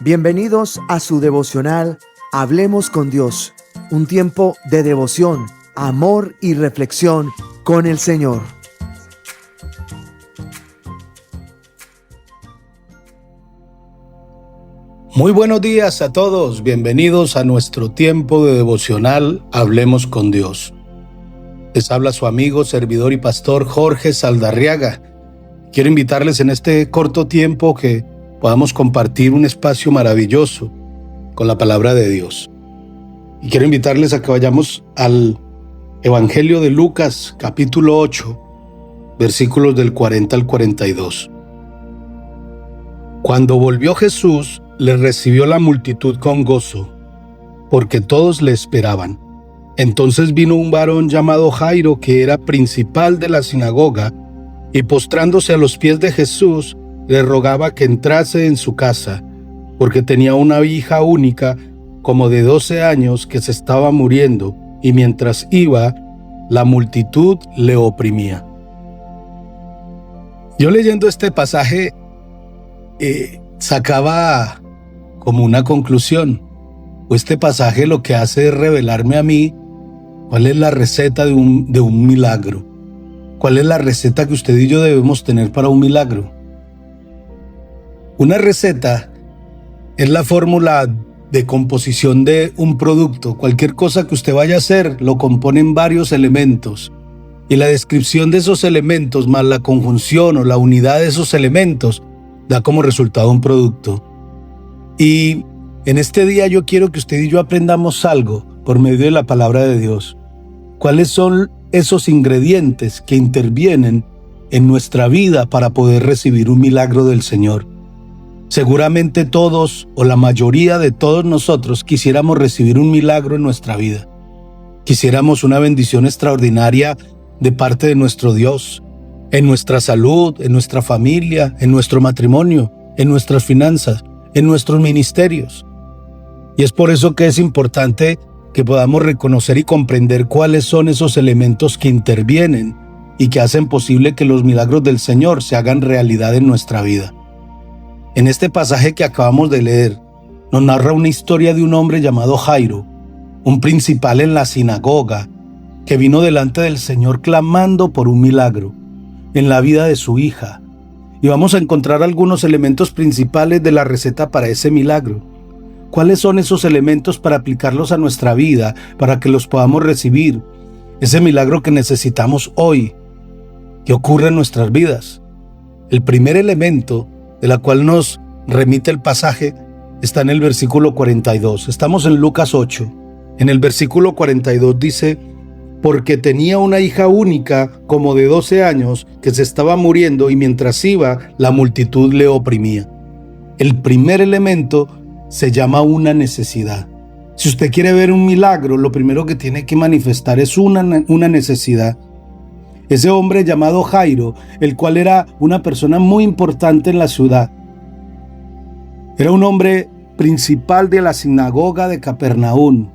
Bienvenidos a su devocional Hablemos con Dios, un tiempo de devoción, amor y reflexión con el Señor. Muy buenos días a todos, bienvenidos a nuestro tiempo de devocional Hablemos con Dios. Les habla su amigo, servidor y pastor Jorge Saldarriaga. Quiero invitarles en este corto tiempo que podamos compartir un espacio maravilloso con la palabra de Dios. Y quiero invitarles a que vayamos al Evangelio de Lucas, capítulo 8, versículos del 40 al 42. Cuando volvió Jesús, le recibió la multitud con gozo, porque todos le esperaban. Entonces vino un varón llamado Jairo, que era principal de la sinagoga, y postrándose a los pies de Jesús, le rogaba que entrase en su casa, porque tenía una hija única, como de 12 años, que se estaba muriendo, y mientras iba, la multitud le oprimía. Yo leyendo este pasaje, sacaba como una conclusión, o este pasaje lo que hace es revelarme a mí cuál es la receta de un milagro, cuál es la receta que usted y yo debemos tener para un milagro. Una receta es la fórmula de composición de un producto. Cualquier cosa que usted vaya a hacer lo componen varios elementos, y la descripción de esos elementos más la conjunción o la unidad de esos elementos da como resultado un producto. Y en este día yo quiero que usted y yo aprendamos algo por medio de la palabra de Dios. ¿Cuáles son esos ingredientes que intervienen en nuestra vida para poder recibir un milagro del Señor? Seguramente todos o la mayoría de todos nosotros quisiéramos recibir un milagro en nuestra vida. Quisiéramos una bendición extraordinaria de parte de nuestro Dios, en nuestra salud, en nuestra familia, en nuestro matrimonio, en nuestras finanzas, en nuestros ministerios. Y es por eso que es importante que podamos reconocer y comprender cuáles son esos elementos que intervienen y que hacen posible que los milagros del Señor se hagan realidad en nuestra vida. En este pasaje que acabamos de leer, nos narra una historia de un hombre llamado Jairo, un principal en la sinagoga, que vino delante del Señor clamando por un milagro en la vida de su hija. Y vamos a encontrar algunos elementos principales de la receta para ese milagro. ¿Cuáles son esos elementos para aplicarlos a nuestra vida, para que los podamos recibir? Ese milagro que necesitamos hoy, que ocurre en nuestras vidas. El primer elemento de la cual nos remite el pasaje está en el versículo 42. Estamos en Lucas 8. En el versículo 42 dice: porque tenía una hija única, como de 12 años, que se estaba muriendo, y mientras iba, la multitud le oprimía. El primer elemento se llama una necesidad. Si usted quiere ver un milagro, lo primero que tiene que manifestar es una necesidad. Ese hombre llamado Jairo, el cual era una persona muy importante en la ciudad, era un hombre principal de la sinagoga de Capernaum.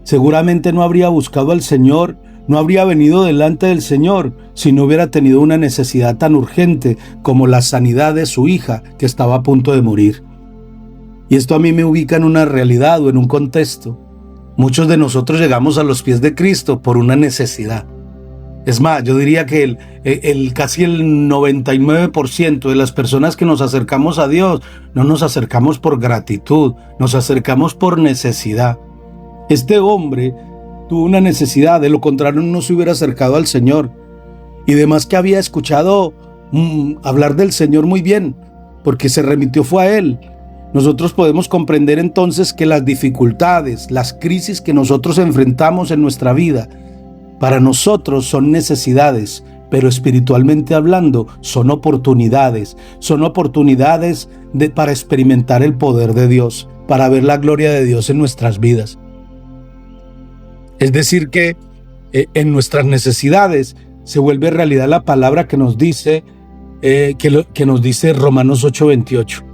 Seguramente no habría buscado al Señor, no habría venido delante del Señor si no hubiera tenido una necesidad tan urgente como la sanidad de su hija, que estaba a punto de morir. Y esto a mí me ubica en una realidad o en un contexto. Muchos de nosotros llegamos a los pies de Cristo por una necesidad. Es más, yo diría que casi el 99% de las personas que nos acercamos a Dios no nos acercamos por gratitud, nos acercamos por necesidad. Este hombre tuvo una necesidad, de lo contrario no se hubiera acercado al Señor. Y además que había escuchado hablar del Señor muy bien, porque se remitió fue a Él. Nosotros podemos comprender entonces que las dificultades, las crisis que nosotros enfrentamos en nuestra vida, para nosotros son necesidades, pero espiritualmente hablando son oportunidades para experimentar el poder de Dios, para ver la gloria de Dios en nuestras vidas. Es decir que en nuestras necesidades se vuelve realidad la palabra que nos dice Romanos 8:28.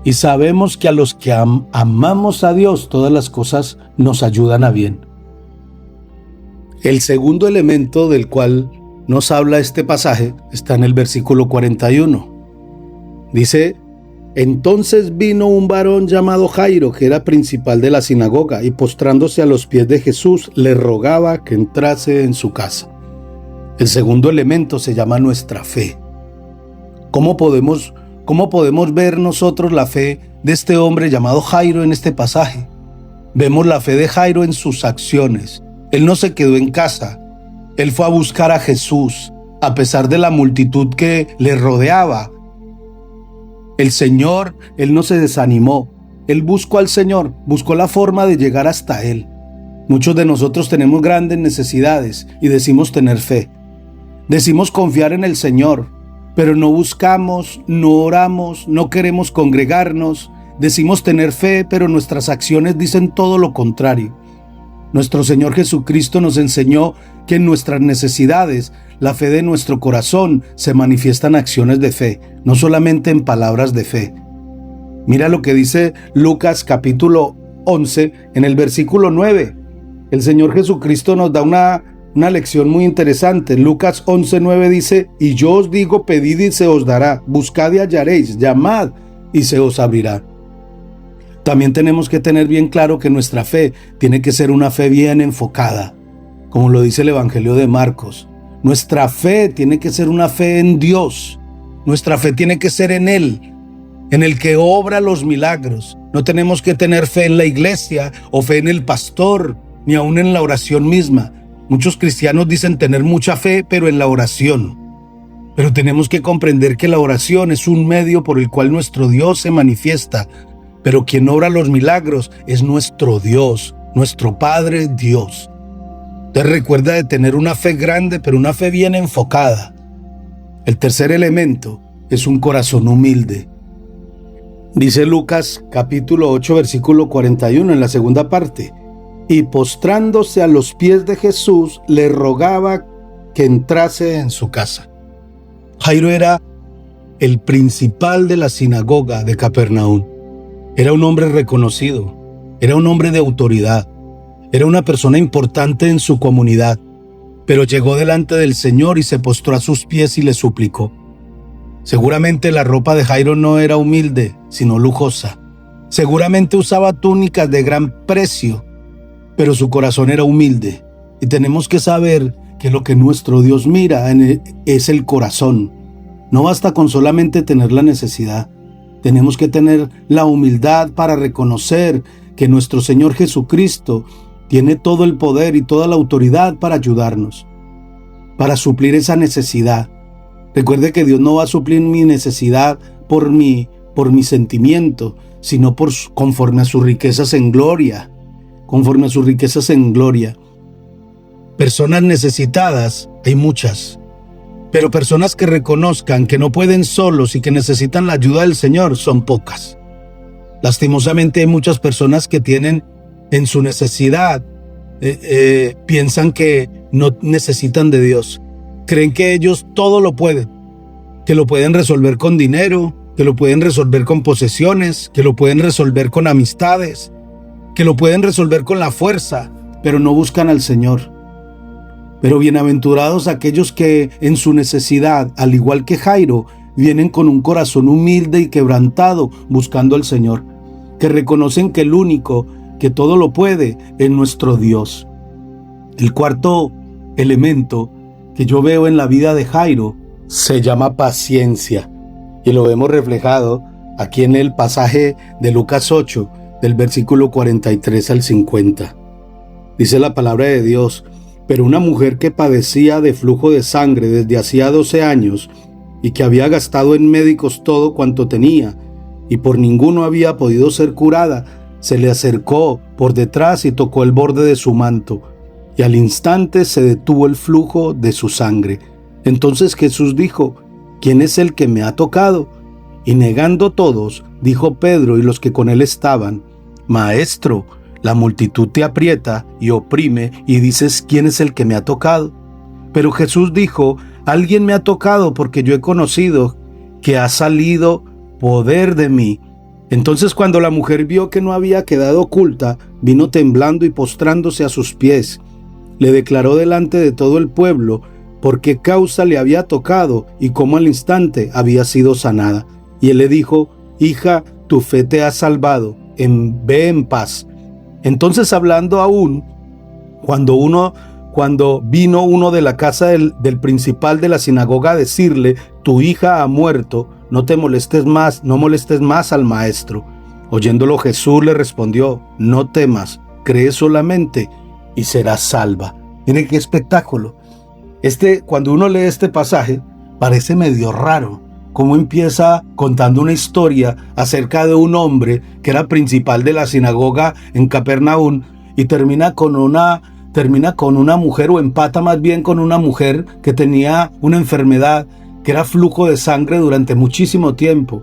Y sabemos que a los que amamos a Dios, todas las cosas nos ayudan a bien. El segundo elemento del cual nos habla este pasaje está en el versículo 41. Dice Entonces vino un varón llamado Jairo, que era principal de la sinagoga, y postrándose a los pies de Jesús, le rogaba que entrase en su casa. El segundo elemento se llama nuestra fe. ¿Cómo podemos ver nosotros la fe de este hombre llamado Jairo en este pasaje? Vemos la fe de Jairo en sus acciones. Él no se quedó en casa. Él fue a buscar a Jesús, a pesar de la multitud que le rodeaba. El Señor, Él no se desanimó. Él buscó al Señor, buscó la forma de llegar hasta Él. Muchos de nosotros tenemos grandes necesidades y decimos tener fe. Decimos confiar en el Señor, pero no buscamos, no oramos, no queremos congregarnos. Decimos tener fe, pero nuestras acciones dicen todo lo contrario. Nuestro Señor Jesucristo nos enseñó que en nuestras necesidades, la fe de nuestro corazón se manifiesta en acciones de fe, no solamente en palabras de fe. Mira lo que dice Lucas capítulo 11 en el versículo 9. El Señor Jesucristo nos da una lección muy interesante. Lucas 11:9 dice: y yo os digo, pedid y se os dará, buscad y hallaréis, llamad y se os abrirá. También tenemos que tener bien claro que nuestra fe tiene que ser una fe bien enfocada, como lo dice el Evangelio de Marcos. Nuestra fe tiene que ser una fe en Dios. Nuestra fe tiene que ser en Él, en el que obra los milagros. No tenemos que tener fe en la iglesia o fe en el pastor, ni aún en la oración misma. Muchos cristianos dicen tener mucha fe, pero en la oración. Pero tenemos que comprender que la oración es un medio por el cual nuestro Dios se manifiesta. Pero quien obra los milagros es nuestro Dios, nuestro Padre Dios. Te recuerda de tener una fe grande, pero una fe bien enfocada. El tercer elemento es un corazón humilde. Dice Lucas capítulo 8 versículo 41 en la segunda parte: y postrándose a los pies de Jesús, le rogaba que entrase en su casa. Jairo era el principal de la sinagoga de Capernaum. Era un hombre reconocido, era un hombre de autoridad, era una persona importante en su comunidad, pero llegó delante del Señor y se postró a sus pies y le suplicó. Seguramente la ropa de Jairo no era humilde, sino lujosa. Seguramente usaba túnicas de gran precio, pero su corazón era humilde. Y tenemos que saber que lo que nuestro Dios mira es el corazón. No basta con solamente tener la necesidad. Tenemos que tener la humildad para reconocer que nuestro Señor Jesucristo tiene todo el poder y toda la autoridad para ayudarnos, para suplir esa necesidad. Recuerde que Dios no va a suplir mi necesidad por mi sentimiento, sino conforme a sus riquezas en gloria. Conforme a sus riquezas en gloria. Personas necesitadas hay muchas, pero personas que reconozcan que no pueden solos y que necesitan la ayuda del Señor son pocas. Lastimosamente hay muchas personas que tienen en su necesidad, piensan que no necesitan de Dios. Creen que ellos todo lo pueden, que lo pueden resolver con dinero, que lo pueden resolver con posesiones, que lo pueden resolver con amistades, que lo pueden resolver con la fuerza, pero no buscan al Señor. Pero bienaventurados aquellos que en su necesidad, al igual que Jairo, vienen con un corazón humilde y quebrantado buscando al Señor, que reconocen que el único que todo lo puede es nuestro Dios. El cuarto elemento que yo veo en la vida de Jairo se llama paciencia, y lo vemos reflejado aquí en el pasaje de Lucas 8, del versículo 43 al 50. Dice la palabra de Dios: pero una mujer que padecía de flujo de sangre desde hacía 12 años y que había gastado en médicos todo cuanto tenía y por ninguno había podido ser curada, se le acercó por detrás y tocó el borde de su manto, y al instante se detuvo el flujo de su sangre. Entonces Jesús dijo: ¿quién es el que me ha tocado? Y negando todos, dijo Pedro y los que con él estaban: Maestro, la multitud te aprieta y oprime y dices: ¿quién es el que me ha tocado? Pero Jesús dijo: alguien me ha tocado, porque yo he conocido que ha salido poder de mí. Entonces cuando la mujer vio que no había quedado oculta, vino temblando y postrándose a sus pies. Le declaró delante de todo el pueblo por qué causa le había tocado y cómo al instante había sido sanada. Y él le dijo: hija, tu fe te ha salvado, ve en paz. Entonces, hablando aún, cuando vino uno de la casa del principal de la sinagoga a decirle, tu hija ha muerto, no molestes más al maestro. Oyéndolo, Jesús le respondió, no temas, cree solamente y serás salva. Miren qué espectáculo. Cuando uno lee este pasaje, parece medio raro. Cómo empieza contando una historia acerca de un hombre que era principal de la sinagoga en Capernaum y termina con una mujer, o empata más bien con una mujer que tenía una enfermedad que era flujo de sangre durante muchísimo tiempo.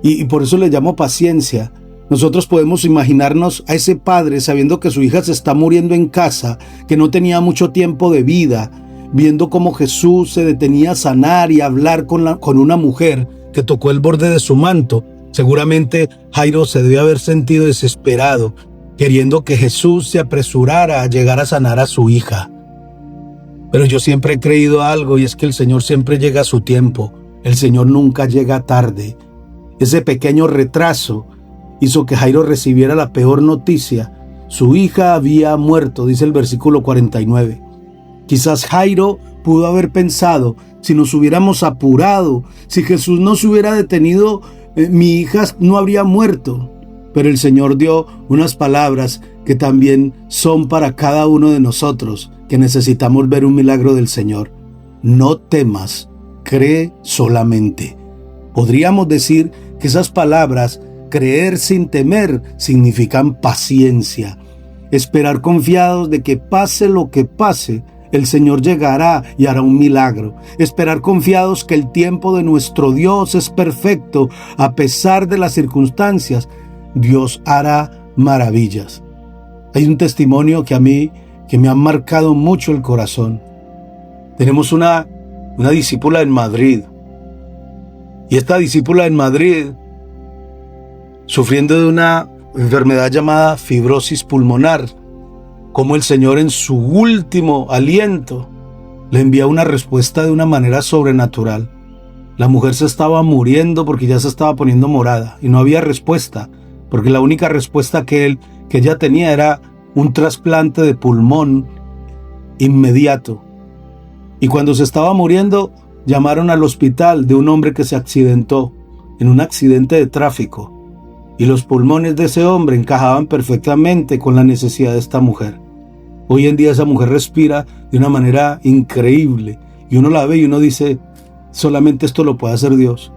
Y por eso le llamo paciencia. Nosotros podemos imaginarnos a ese padre sabiendo que su hija se está muriendo en casa, que no tenía mucho tiempo de vida, viendo cómo Jesús se detenía a sanar y a hablar con una mujer que tocó el borde de su manto. Seguramente Jairo se debe haber sentido desesperado, queriendo que Jesús se apresurara a llegar a sanar a su hija. Pero yo siempre he creído algo, y es que el Señor siempre llega a su tiempo. El Señor nunca llega tarde. Ese pequeño retraso hizo que Jairo recibiera la peor noticia. Su hija había muerto, dice el versículo 49. Quizás Jairo pudo haber pensado, si nos hubiéramos apurado, si Jesús no se hubiera detenido, mi hija no habría muerto. Pero el Señor dio unas palabras que también son para cada uno de nosotros, que necesitamos ver un milagro del Señor. No temas, cree solamente. Podríamos decir que esas palabras, creer sin temer, significan paciencia. Esperar confiados de que pase lo que pase, el Señor llegará y hará un milagro. Esperar confiados que el tiempo de nuestro Dios es perfecto. A pesar de las circunstancias, Dios hará maravillas. Hay un testimonio que me ha marcado mucho el corazón. Tenemos una discípula en Madrid. Y esta discípula en Madrid, sufriendo de una enfermedad llamada fibrosis pulmonar, como el Señor en su último aliento le envía una respuesta de una manera sobrenatural. La mujer se estaba muriendo porque ya se estaba poniendo morada y no había respuesta, porque la única respuesta que ella tenía era un trasplante de pulmón inmediato. Y cuando se estaba muriendo, llamaron al hospital de un hombre que se accidentó en un accidente de tráfico, y los pulmones de ese hombre encajaban perfectamente con la necesidad de esta mujer. Hoy en día esa mujer respira de una manera increíble, y uno la ve y uno dice, solamente esto lo puede hacer Dios.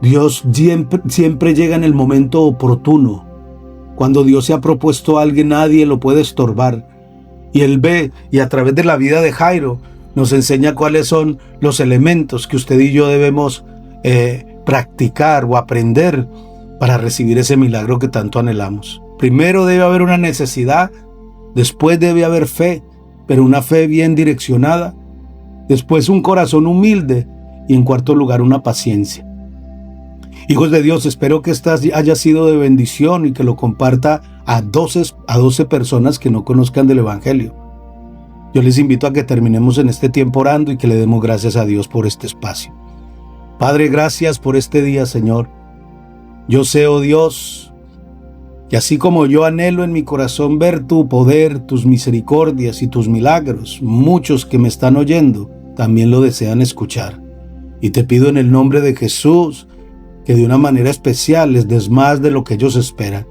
Dios siempre llega en el momento oportuno. Cuando Dios se ha propuesto a alguien, nadie lo puede estorbar. Y Él ve, y a través de la vida de Jairo, nos enseña cuáles son los elementos que usted y yo debemos practicar o aprender para recibir ese milagro que tanto anhelamos. Primero debe haber una necesidad, después debe haber fe, pero una fe bien direccionada, después un corazón humilde y en cuarto lugar una paciencia. Hijos de Dios, espero que esta haya sido de bendición y que lo comparta a 12 personas que no conozcan del Evangelio. Yo les invito a que terminemos en este tiempo orando y que le demos gracias a Dios por este espacio. Padre, gracias por este día, Señor. Yo sé, oh Dios, que así como yo anhelo en mi corazón ver tu poder, tus misericordias y tus milagros, muchos que me están oyendo también lo desean escuchar. Y te pido en el nombre de Jesús que de una manera especial les des más de lo que ellos esperan.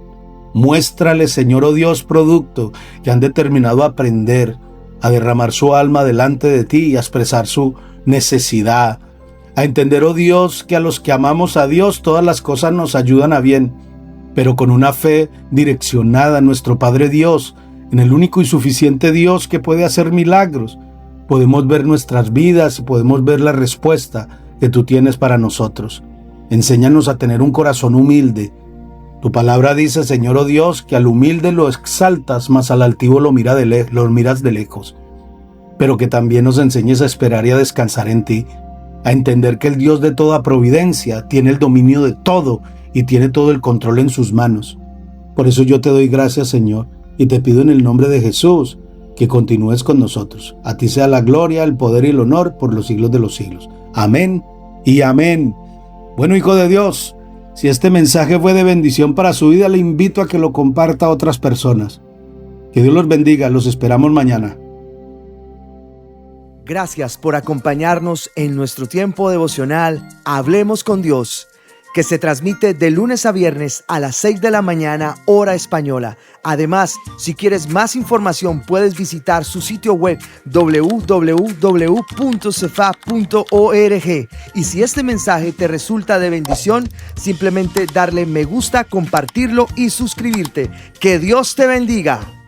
Muéstrales, Señor, oh Dios, producto que han determinado aprender a derramar su alma delante de ti y a expresar su necesidad, a entender, oh Dios, que a los que amamos a Dios todas las cosas nos ayudan a bien, pero con una fe direccionada en nuestro Padre Dios, en el único y suficiente Dios que puede hacer milagros, podemos ver nuestras vidas y podemos ver la respuesta que tú tienes para nosotros. Enséñanos a tener un corazón humilde. Tu palabra dice, Señor, oh Dios, que al humilde lo exaltas, mas al altivo lo miras de lejos. Pero que también nos enseñes a esperar y a descansar en ti, a entender que el Dios de toda providencia tiene el dominio de todo y tiene todo el control en sus manos. Por eso yo te doy gracias, Señor, y te pido en el nombre de Jesús que continúes con nosotros. A ti sea la gloria, el poder y el honor por los siglos de los siglos. Amén y amén. Bueno, hijo de Dios, Si este mensaje fue de bendición para su vida, le invito a que lo comparta a otras personas. Que Dios los bendiga, los esperamos mañana. Gracias por acompañarnos en nuestro tiempo devocional Hablemos con Dios, que se transmite de lunes a viernes a las 6 de la mañana, hora española. Además, si quieres más información, puedes visitar su sitio web www.cefa.org. Y si este mensaje te resulta de bendición, simplemente darle me gusta, compartirlo y suscribirte. ¡Que Dios te bendiga!